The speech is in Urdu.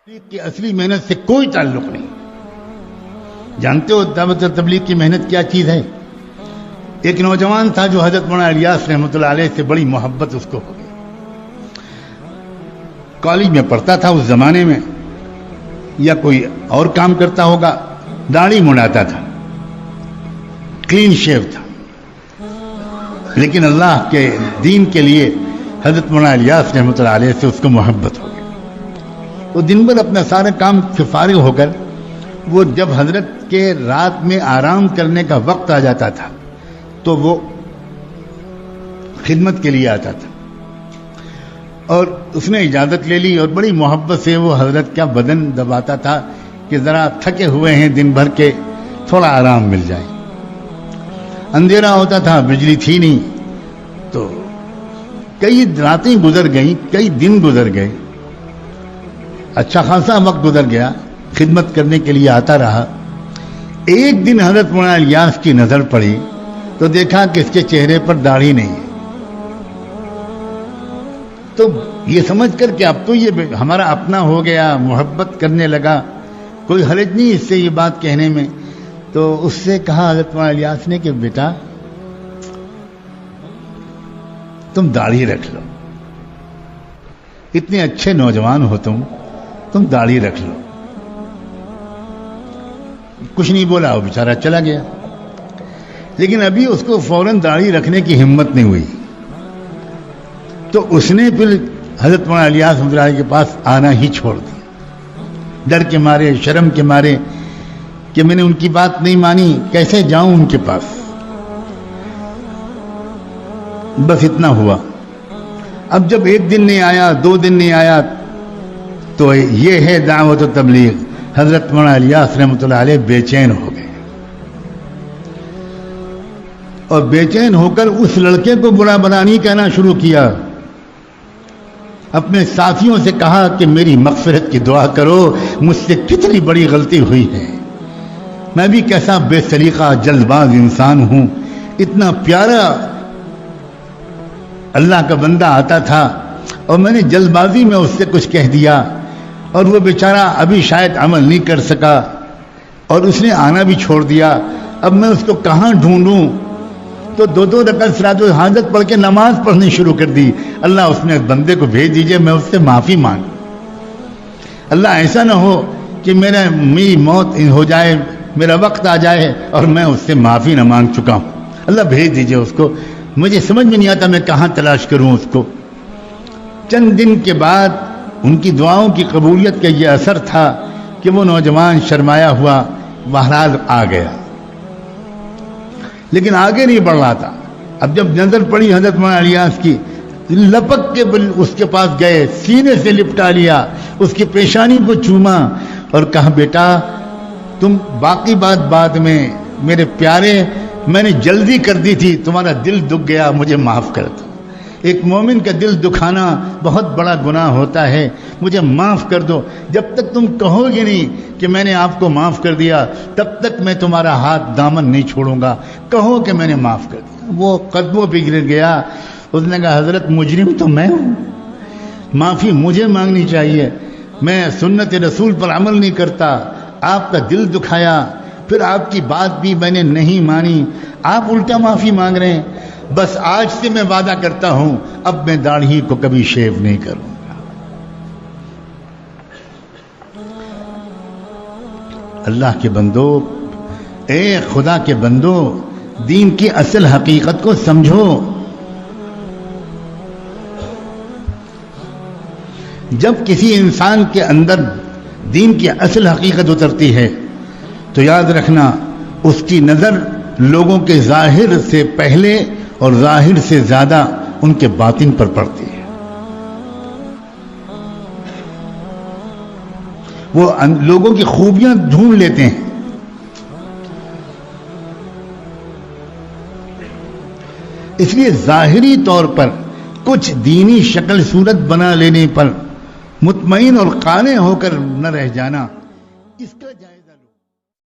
کی اصلی محنت سے کوئی تعلق نہیں. جانتے ہو دعوت اور تبلیغ کی محنت کیا چیز ہے؟ ایک نوجوان تھا جو حضرت مولانا الیاس رحمۃ اللہ علیہ سے بڑی محبت اس کو ہو گئی. کالج میں پڑھتا تھا اس زمانے میں، یا کوئی اور کام کرتا ہوگا، داڑھی منڈاتا تھا، کلین شیو تھا، لیکن اللہ کے دین کے لیے حضرت مولانا الیاس رحمۃ اللہ علیہ سے اس کو محبت ہو گئی. وہ دن بھر اپنا سارا کام سے فارغ ہو کر وہ جب حضرت کے رات میں آرام کرنے کا وقت آ جاتا تھا تو وہ خدمت کے لیے آتا تھا، اور اس نے اجازت لے لی اور بڑی محبت سے وہ حضرت کا بدن دباتا تھا کہ ذرا تھکے ہوئے ہیں دن بھر کے، تھوڑا آرام مل جائے. اندھیرا ہوتا تھا، بجلی تھی نہیں، تو کئی راتیں گزر گئیں، کئی دن گزر گئے، اچھا خاصا وقت گزر گیا، خدمت کرنے کے لیے آتا رہا. ایک دن حضرت مولانا الیاس کی نظر پڑی تو دیکھا کہ اس کے چہرے پر داڑھی نہیں ہے. تو یہ سمجھ کر کہ اب تو یہ ہمارا اپنا ہو گیا، محبت کرنے لگا، کوئی حرج نہیں اس سے یہ بات کہنے میں. تو اس سے کہا حضرت مولانا الیاس نے کہ بیٹا تم داڑھی رکھ لو، اتنے اچھے نوجوان ہو تم داڑھی رکھ لو. کچھ نہیں بولا، وہ بیچارہ چلا گیا. لیکن ابھی اس کو فوراً داڑھی رکھنے کی ہمت نہیں ہوئی، تو اس نے پھر حضرت مولانا الیاس رحمۃ اللہ کے پاس آنا ہی چھوڑ دیا، ڈر کے مارے، شرم کے مارے کہ میں نے ان کی بات نہیں مانی، کیسے جاؤں ان کے پاس. بس اتنا ہوا. اب جب ایک دن نہیں آیا، 2 دن نہیں آیا، تو یہ ہے دعوت و تبلیغ. حضرت مولانا الیاس رحمۃ اللہ علیہ بے چین ہو گئے، اور بے چین ہو کر اس لڑکے کو برا بلا نہیں کہنا شروع کیا. اپنے ساتھیوں سے کہا کہ میری مغفرت کی دعا کرو، مجھ سے کتنی بڑی غلطی ہوئی ہے، میں بھی کیسا بے سلیقہ جلد باز انسان ہوں. اتنا پیارا اللہ کا بندہ آتا تھا اور میں نے جلد بازی میں اس سے کچھ کہہ دیا، اور وہ بیچارہ ابھی شاید عمل نہیں کر سکا اور اس نے آنا بھی چھوڑ دیا. اب میں اس کو کہاں ڈھونڈوں؟ تو 2 رکعت صلاۃ الحاجت پڑھ کے نماز پڑھنی شروع کر دی. اللہ اس میں بندے کو بھیج دیجئے، میں اس سے معافی مانگ. اللہ ایسا نہ ہو کہ میری موت ہو جائے، میرا وقت آ جائے اور میں اس سے معافی نہ مانگ چکا ہوں. اللہ بھیج دیجئے اس کو، مجھے سمجھ میں نہیں آتا میں کہاں تلاش کروں اس کو. چند دن کے بعد ان کی دعاؤں کی قبولیت کا یہ اثر تھا کہ وہ نوجوان شرمایا ہوا بہرحال آ گیا، لیکن آگے نہیں بڑھ رہا تھا. اب جب نظر پڑی حضرت مولانا الیاس کی، لپک کے اس کے پاس گئے، سینے سے لپٹا لیا، اس کی پیشانی کو چوما اور کہا بیٹا تم باقی بات بعد میں، میرے پیارے میں نے جلدی کر دی تھی، تمہارا دل دکھ گیا، مجھے معاف کر دو. ایک مومن کا دل دکھانا بہت بڑا گناہ ہوتا ہے، مجھے معاف کر دو. جب تک تم کہو گے نہیں کہ میں نے آپ کو معاف کر دیا، تب تک میں تمہارا ہاتھ دامن نہیں چھوڑوں گا. کہو کہ میں نے معاف کر دیا. وہ قدموں پہ گر گیا. اس نے کہا حضرت مجرم تو میں ہوں، معافی مجھے مانگنی چاہیے، میں سنت رسول پر عمل نہیں کرتا، آپ کا دل دکھایا، پھر آپ کی بات بھی میں نے نہیں مانی، آپ الٹا معافی مانگ رہے ہیں. بس آج سے میں وعدہ کرتا ہوں اب میں داڑھی کو کبھی شیو نہیں کروں گا. اللہ کے بندو، اے خدا کے بندو، دین کی اصل حقیقت کو سمجھو. جب کسی انسان کے اندر دین کی اصل حقیقت اترتی ہے تو یاد رکھنا اس کی نظر لوگوں کے ظاہر سے پہلے اور ظاہر سے زیادہ ان کے باطن پر پڑتی ہے. وہ لوگوں کی خوبیاں ڈھونڈ لیتے ہیں. اس لیے ظاہری طور پر کچھ دینی شکل صورت بنا لینے پر مطمئن اور قانع ہو کر نہ رہ جانا، اس کا